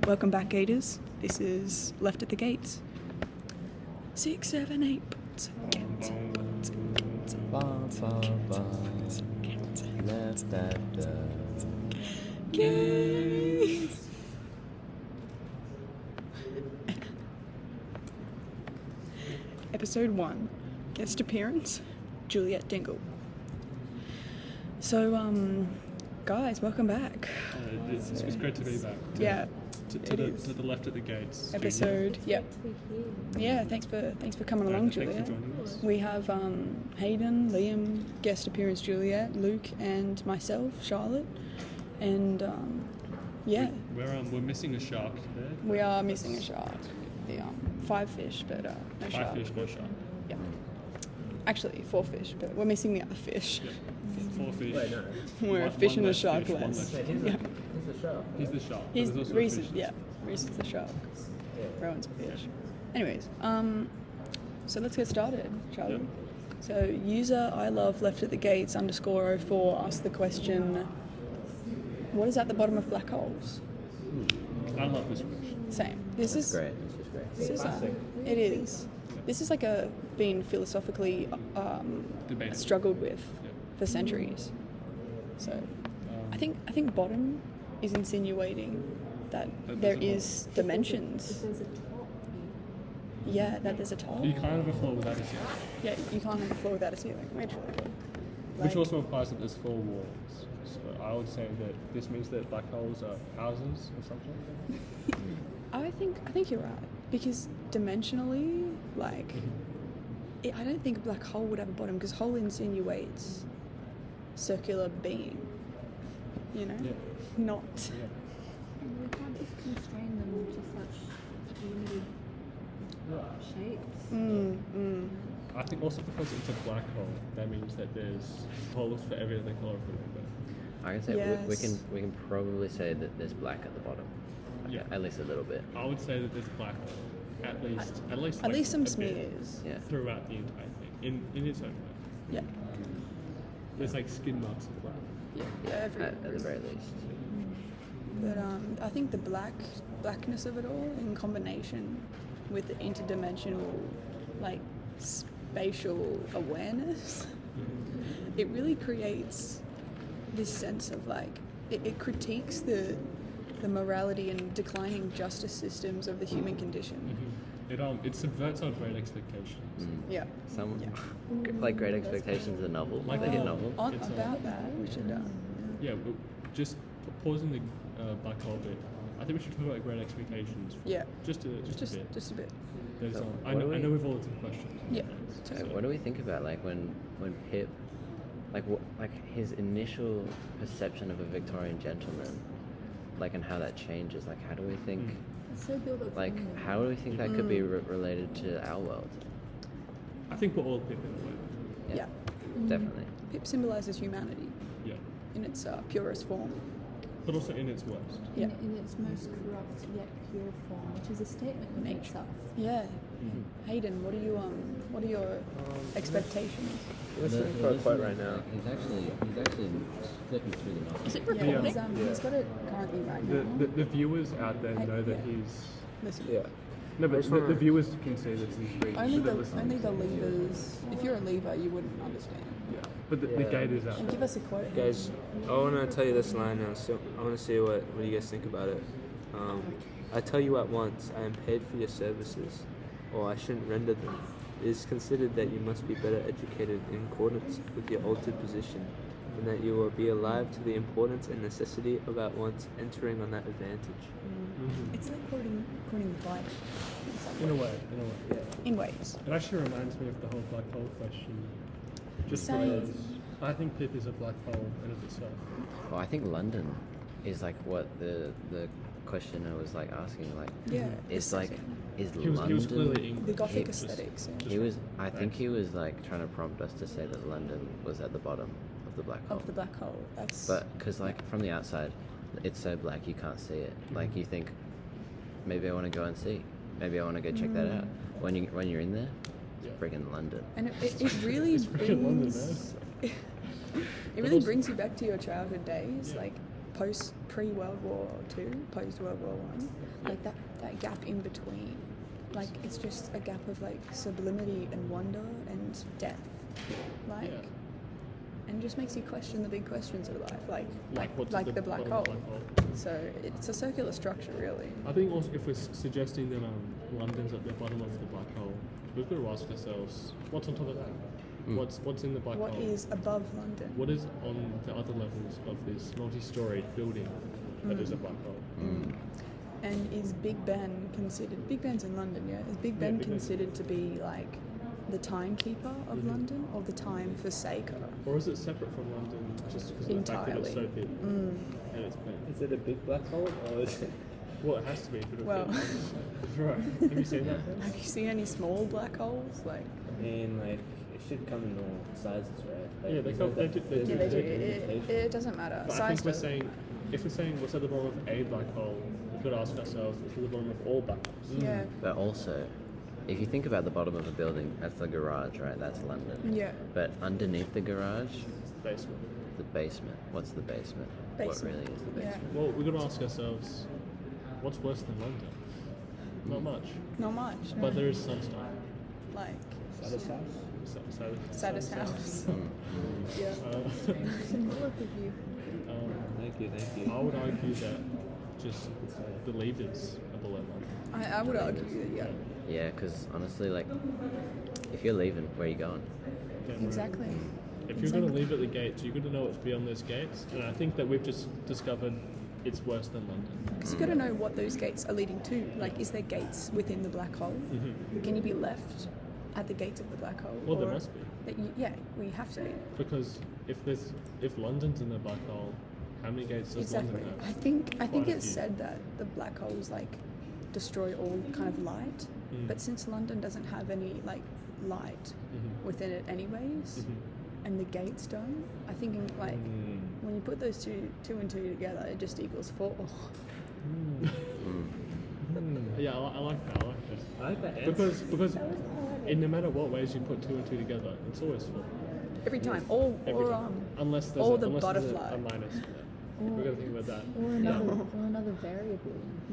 Welcome back, Gators. This is Left at the Gates. 6, 7, 8. Left at the Gates. Episode 1. Guest appearance, Juliet Dingle. So, guys, welcome back. It's great to be back. To the left at the gates. Episode, yep. Yeah, thanks for coming along, Juliet. Thanks for joining us. We have Hayden, Liam, guest appearance Juliet, Luke, and myself, Charlotte. And We're missing a shark today. we are missing a shark. The 5 fish, but no shark. 5 fish, no shark. Yeah. Actually, 4 fish, but we're missing the other fish. Yep. 4 fish. Wait, no. We're a fish and a shark less. Wait, he's the shark. He's the shark. He's but there's also Reese. fish. Reese is the shark. Yeah. Rowan's a fish. Anyways, so let's get started, shall we? Yep. So user I love left at the gates _04 asked the question, what is at the bottom of black holes? I love this question. Same. This is Great. This is it is. This is like been philosophically Debated. struggled with Yep. for centuries. So I think bottom is insinuating that That there there's a is dimensions. There's a top. Yeah, that there's a top. You can't have a floor without a ceiling. Yeah, you can't have a floor without a ceiling. Which also implies that there's 4 walls. So I would say that this means that black holes are houses or something. I think you're right, because dimensionally, like, I don't think a black hole would have a bottom, because hole insinuates circular being. You know, Yeah. not. Yeah. And we can't just constrain them to such limited shapes. I think also because it's a black hole, that means that there's holes for every other color of the rainbow. I can say we Yes. can probably say that there's black at the bottom. Like, Yeah. At least a little bit. I would say that there's black at least At like least some a bit smears. Yeah. throughout the entire thing in its own way. Yeah. There's like skin marks of black. Yeah. Everywhere. At the very least. But I think the blackness of it all, in combination with the interdimensional, like, spatial awareness, it really creates this sense of, like, it critiques the morality and declining justice systems of the human condition. It subverts our great expectations. Yeah. Like Great Expectations, the novel, Like the hit novel. It's About that, we should. Yeah, but just pausing the black hole bit. I think we should talk about great expectations. Yeah. Just a bit. Just a bit. There's, So I what do know we- we've all had some questions. Yeah. So what do we think about like when Pip, like his initial perception of a Victorian gentleman, like, and how that changes? Like, how do we think? It's so built up. Like, how do we think that could be related to our world? I think we're all Pip in a way. Yeah. Definitely. Pip symbolizes humanity Yeah. in its purest form. But also in its worst. Yeah. In its most corrupt yet pure form, which is a statement of Nature. itself. Yeah. Hayden, what are your expectations? Listening for a quote right now. He's actually flipping through the novel. Is it Yeah, recording? he's got it currently right now. The viewers out there know that Yeah. he's... Listen. Yeah. No, I but just the wanna- viewers can see that he's reading. Only so they're the listening. leavers. If you're a leaver, you wouldn't understand. Yeah. But the Yeah. gators out And there. give us a quote. Guys, I want to tell you this line now, so I want to see what you guys think about it. I tell you at once, I am paid for your services, or I shouldn't render them. It is considered that you must be better educated in accordance with your altered position, and that you will be alive to the importance and necessity of at once entering on that advantage. It's like quoting the Bible. In a way. In ways. It actually reminds me of the whole black hole question. Just Same. because I think Pip is a black hole in of itself. Well, I think London is like what the questioner was like asking. Like, Yeah. it's like, is He was London? clearly English. The Gothic Just- aesthetics. Yeah. He was. I think he was like trying to prompt us to say that London was at the bottom of the black hole. Of the black hole. That's. But because like from the outside, it's so black you can't see it. Like you think, maybe I want to go and see. Maybe I want to go check that out. When you're in there, it's friggin' London. And it really It's freaking London, brings. It really brings you back to your childhood days, like pre-World War II, post-World War One, like that gap in between, like it's just a gap of like sublimity and wonder and death, like, and just makes you question the big questions of life, like what's like at the black bottom hole. of the black hole. So it's a circular structure, really. I think also if we're suggesting that London's at the bottom of the black hole, we've got to ask ourselves, what's on top of that? What's in the black What hole? is above London? What is on the other levels of this multi-storied building that is a black hole? And is Big Ben considered? Big Ben's in London, yeah. Is Big Ben Big Ben's- considered to be like the timekeeper of London, or the time forsaker? Or is it separate from London just because of the fact that it's so Entirely. big and it's big? Is it a big black hole or is it? Well, it has to be if it Well, right. Have you seen that? have you seen any small black holes? Like, I mean, like it should come in all sizes, right? Like, Yeah, they isn't come- they that- do- they there's do. yeah, a they do. limitation? It doesn't matter. But I Size think we're doesn't saying, matter. if we're saying what's at the bottom of a black hole, we've got to ask ourselves what's at the bottom of all black holes. Yeah, But also, if you think about the bottom of a building, that's the garage, right? That's London. yeah. But underneath the garage, Basement. the basement. What's the basement? What Basement. really is the Yeah. basement? Well, we've got to ask ourselves, what's worse than London? Not much. Not much. No. But there is some stuff. like Saddest house? saddest house. Mm. Yeah. Symbolic of you. Thank you. I would argue that just the leaders are below London. I would argue that, yeah. Yeah, because honestly, like, if you're leaving, where are you going? Yeah, right. Exactly. If you're going to leave at the gates, you're going to know what's beyond those gates. And I think that we've just discovered it's worse than London. Because you've got to know what those gates are leading to. Like, is there gates within the black hole? Can you be left at the gates of the black hole? Well, there Or must be. that we have to be. Because if London's in the black hole, how many gates does Exactly. London have? I think Quite a it's few. said that the black holes like destroy all kind of light, but since London doesn't have any like light within it anyways, and the gates don't, I think like when you put those two and two together, it just equals 4. Yeah, I like that. I like that. I like that answer. Because in no matter what ways you put 2 and 2 together, it's always 4. Every time, Every time. Unless there's or a, the unless there's butterfly. a minus. We're gonna think about that. Or another variable.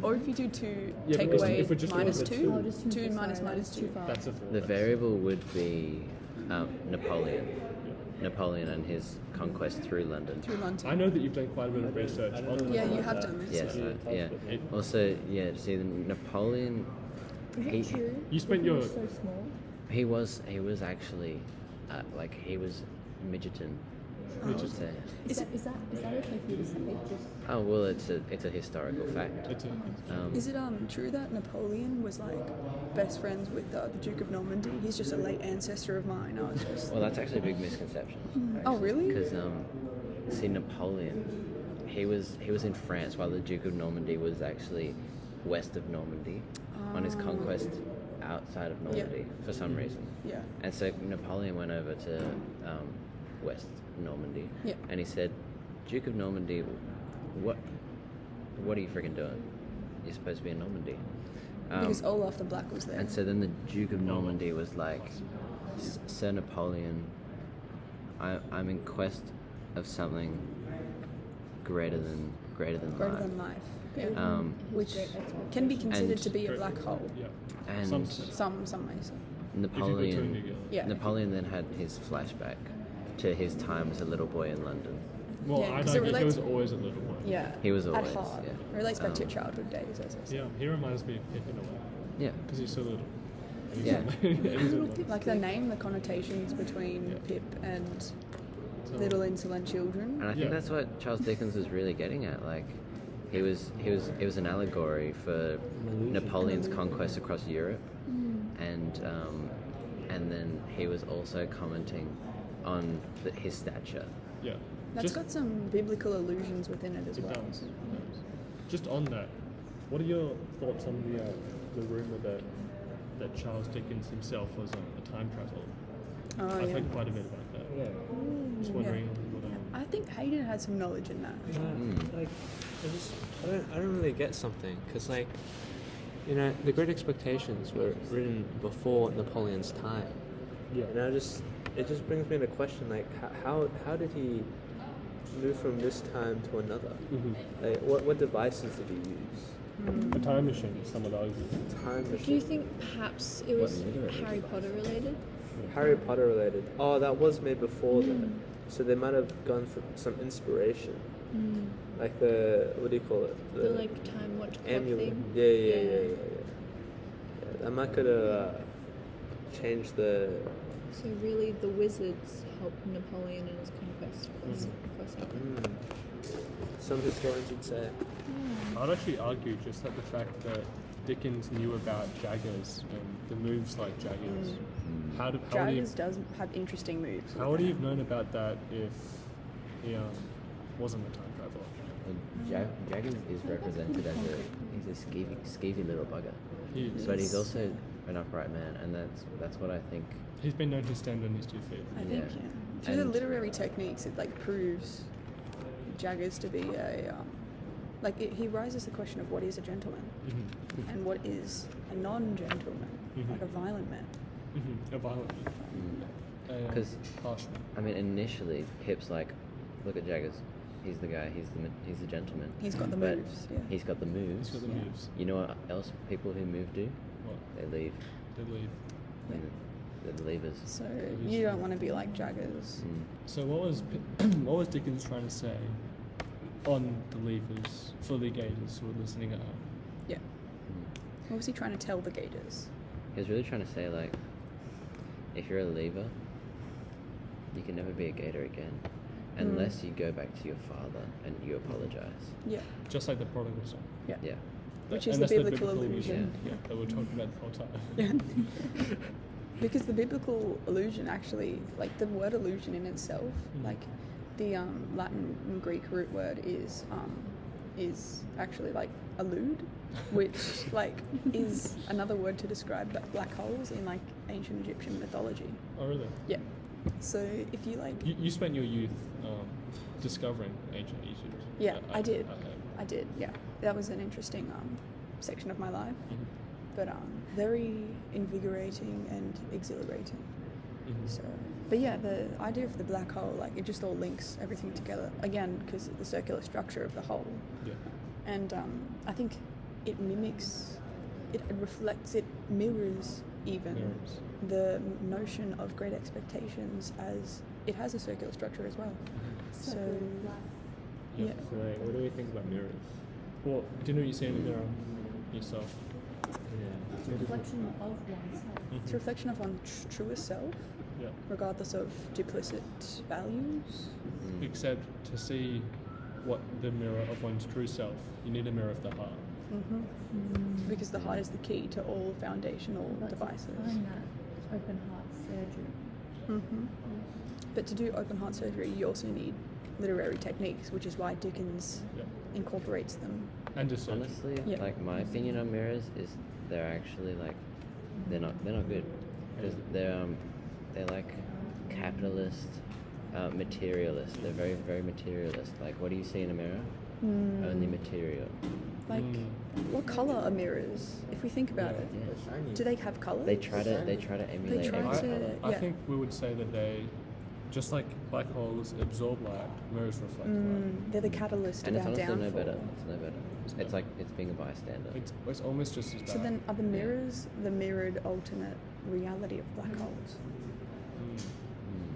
Or if you do 2, Yeah, take because away if we're just minus going with 2, Oh, just 2 minus sorry, minus that's 2. too far. That's a 4. The variable would be Napoleon. Napoleon and his conquest through London. Through London. I know that you've done quite a bit of research on that. Yeah, you have done this. Yes, yeah. It- Also, yeah. See, the Napoleon. Is He- it true? You spent He your- was so small. He was actually, like he was midgeton. I would say. Is that okay for you to say? Just Oh well, it's a historical fact. It's a, Is it true that Napoleon was like best friends with the Duke of Normandy? He's just a late ancestor of mine. I was just. Well, that's actually a big misconception. Oh, really? Because see, Napoleon, he was in France while the Duke of Normandy was actually west of Normandy on his conquest outside of Normandy for some reason. Yeah. And so Napoleon went over to West Normandy, Yeah. and he said, "Duke of Normandy, what are you freaking doing? You're supposed to be in Normandy." Because Olaf the Black was there. And so then the Duke of Normandy was like, "Sir Napoleon, I'm in quest of something greater than Greater life." than life. Yeah. which Which can be considered And- to be a black hole. yeah. And Some may say. If you put 2 and 2 Napoleon, together. Yeah. Napoleon then had his flashback to his time as a little boy in London. Well, Yeah, I'd 'cause it argue he relates- was always a little boy. Yeah. He was At always, heart. yeah. Relates back to childhood days, as I said. Yeah, he reminds me of Pip in a way. Yeah. Because he's so little. And he's Yeah. and he's in London. Like the name, the connotations between Pip and So- little insolent children. And I think Yeah. that's what Charles Dickens was really getting at. Like, it was an allegory for Napoleon's conquest across Europe, and then he was also commenting on his stature. Yeah. That's Just, got some biblical allusions within it as it well. does. Just on that, what are your thoughts on the rumor that Charles Dickens himself was a time traveler? Oh, I've yeah. heard quite a bit about that. Yeah. Just wondering I think Hayden had some knowledge in that. Like, I don't really get something because, like, you know, the Great Expectations were written before Napoleon's time. Yeah. And it just brings me to question, like, how did he move from this time to another? Mm-hmm. Like, what devices did he use? A time machine, some would argue. Time machine. Do you think perhaps it was literally? Harry Potter related? Harry Potter related. Oh, that was made before that. So they might have gone for some inspiration. Like the, what do you call it? The like time watch clock amulet. thing? Yeah. That might could have changed the. So really the wizards helped Napoleon in his conquest for a second. Some historians would say. I'd actually argue just that the fact that Dickens knew about Jaggers and the moves like Jaggers. How would he Jaggers does have interesting moves. how would he have known about that if he wasn't a time traveler? Well, Jaggers is represented as he's a skeevy little bugger, He is. but he's also an upright man, and that's what I think. He's been known to stand on his 2 feet. I think, Yeah. yeah. Through the And- literary techniques, it like proves Jaggers to be a he raises the question of what is a gentleman and what is a non-gentleman, like a violent man. A violent man. Because Harsh man. I mean, initially, Pip's like, look at Jaggers. He's the guy. He's the gentleman. He's got the But moves. Yeah. He's got the moves. He's got the Yeah. moves. You know what else people who move do? What? They leave. They leave. And they're the leavers. So you don't want to be like Jaggers. So what was Dickens trying to say on the levers for the Gators who are listening at home? Yeah. What was he trying to tell the Gators? He was really trying to say, like, if you're a lever, you can never be a Gator again, unless you go back to your father and you apologize. Yeah. Just like the prodigal son. Yeah. Yeah. Which And is the that's biblical illusion. Yeah, that we're talking about the whole time. Yeah. Because the biblical illusion actually, like the word illusion in itself, like the Latin and Greek root word is actually like allude, which like is another word to describe black holes in like ancient Egyptian mythology. Oh, really? Yeah. So if you like, You spent your youth discovering ancient Egypt. yeah, I did. Yeah, that was an interesting section of my life, but very invigorating and exhilarating. So, but yeah, the idea of the black hole, like it just all links everything together again because of the circular structure of the hole. Yeah. And I think it mimics, it reflects, it mirrors even the notion of great expectations as it has a circular structure as well. So, yeah. So, what do we think about mirrors? Well, do you know what you see in the mirror yourself? It's a reflection of oneself. It's a reflection of one's truest self, Yeah. regardless of duplicit values. Except to see what the mirror of one's true self, you need a mirror of the heart. Because the heart is the key to all foundational devices. Find that open heart surgery. But to do open heart surgery, you also need literary techniques, which is why Dickens Yeah. incorporates them. And just Honestly, Yeah. like my opinion on mirrors is they're actually like they're not good because they're like capitalist, materialist. They're very very materialist. Like, what do you see in a mirror? Only material. Like, what color are mirrors? If we think about it, Yeah. do they have colors? They try to emulate try every to- color. I yeah. think we would say that they, just like black holes absorb light, mirrors reflect light. They're the catalyst And of it's our honestly downfall. no better. It's no better. It's like it's being a bystander. It's almost just as bad. So then, are the mirrors the mirrored alternate reality of black holes?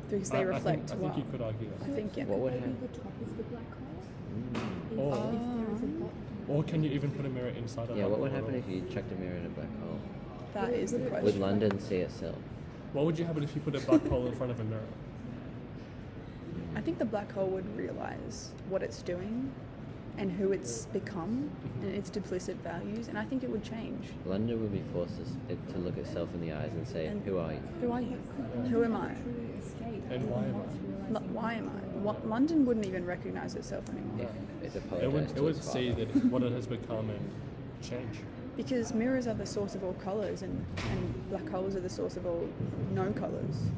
Because they reflect. I think you could argue that. I think, yeah. What would Maybe happen? the top is the black hole. Or, If there is a bottom. or can you even put a mirror inside a Yeah, black what would hole at happen all? if you chucked a mirror in a black hole? That is the question. Would London see itself? What would you happen if you put a black hole in front of a mirror? I think the black hole would realize what it's doing and who it's become and its duplicit values, and I think it would change. London would be forced to look itself in the eyes and say, And- "Who are you?" Who are you? Who am I? True escape. And why am I? Why am I? London wouldn't even recognize itself anymore. If it It apologized would, to it would its see father. that what it has become and change. Because mirrors are the source of all colours, and black holes are the source of all no colours,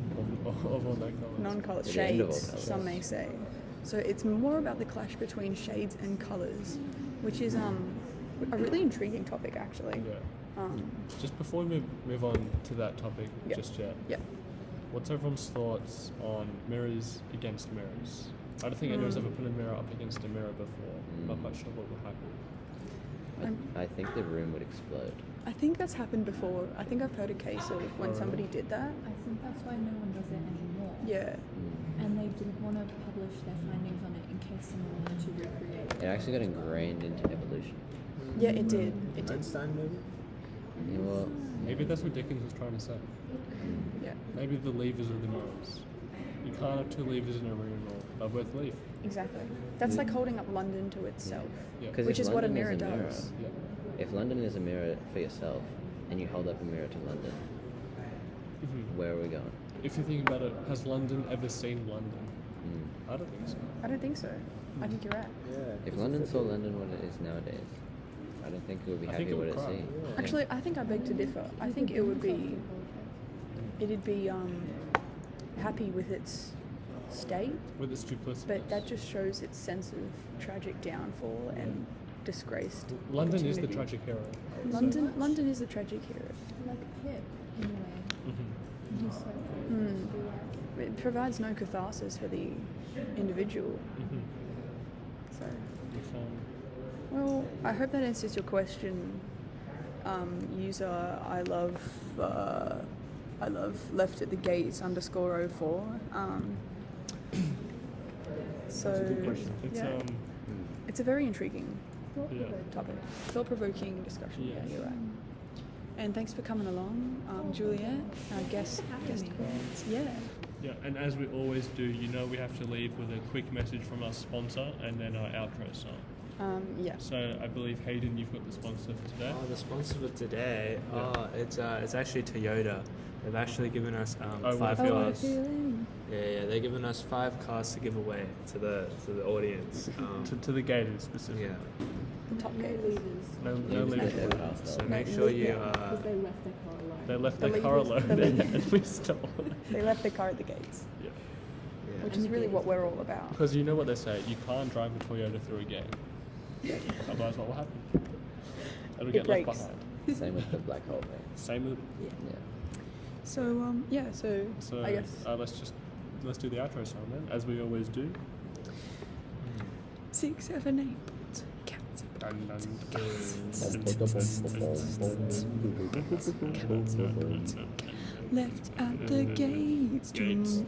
Of all no colours. non-colours, The end of all shades, colours. some may say. So it's more about the clash between shades and colours, which is a really intriguing topic, actually. Yeah. Just before we move on to that topic Yeah. just yet, Yeah. what's everyone's thoughts on mirrors against mirrors? I don't think anyone's ever put a mirror up against a mirror before. I'm not quite sure what would happen. I think the room would explode. I think that's happened before. I think I've heard a case of when somebody did that. I think that's why no one does it anymore. Yeah. And they didn't want to publish their findings on it in case someone wanted to recreate it. It actually got ingrained into evolution. Yeah, it did. It did. Einstein maybe? Yeah, well, Maybe that's what Dickens was trying to say. Yeah. Maybe the levers are the mirrors. You can't have two levers in a room or both leave. Exactly. That's like holding up London to itself, Yeah. 'Cause which if is what a London mirror is a mirror, does. Yeah. if London is a mirror for yourself, and you hold up a mirror to London, where are we going? If you think about it, has London ever seen London? Mm. I don't think so. I don't think so. I think you're right. Yeah. If London saw London what it is nowadays, I don't think it would be I happy think it with would what it cry. sees. Actually, I think I beg to differ. I think it would be. It'd be happy with its state, With its duplicity. but that just shows its sense of tragic downfall and disgraced. London is the opportunity. tragic hero. I would London is the tragic hero. Like Pip, in a way. say. Mhm. He's so It provides no catharsis for the individual. Mhm. So, It's, well, I hope that answers your question. User, I love left at the gates _04. So That's a good question. It's yeah, it's a very intriguing yeah. topic, thought-provoking discussion. Yes. Yeah, you're right. And thanks for coming along, Juliet, our guest. Yeah. Yeah, and as we always do, we have to leave with a quick message from our sponsor and then our outro song. Yeah. So I believe Hayden, you've got the sponsor for today. Oh, the sponsor for today. Yeah. Oh, it's actually Toyota. They've actually given us Oh, 5 what a cars. feeling. Yeah, they're giving us 5 cars to give away to the audience. To the Gators specifically. Yeah. The top no gators. leaders. No Leave leavers. the dead house So though. make sure you. Because they left their car alone. They left The their car leavers- alone the leavers. and we stole it. They left the car at the gates, Yeah. Yeah. which And is the really gates. what we're all about. Because you know what they say, you can't drive a Toyota through a gate. Otherwise, what will happen? It'll It get left breaks. behind. Same with the black hole thing. Same with. Yeah. So So I guess let's do the outro song then, as we always do. 6, 7, 8. Cats. Left at the gates. Gates.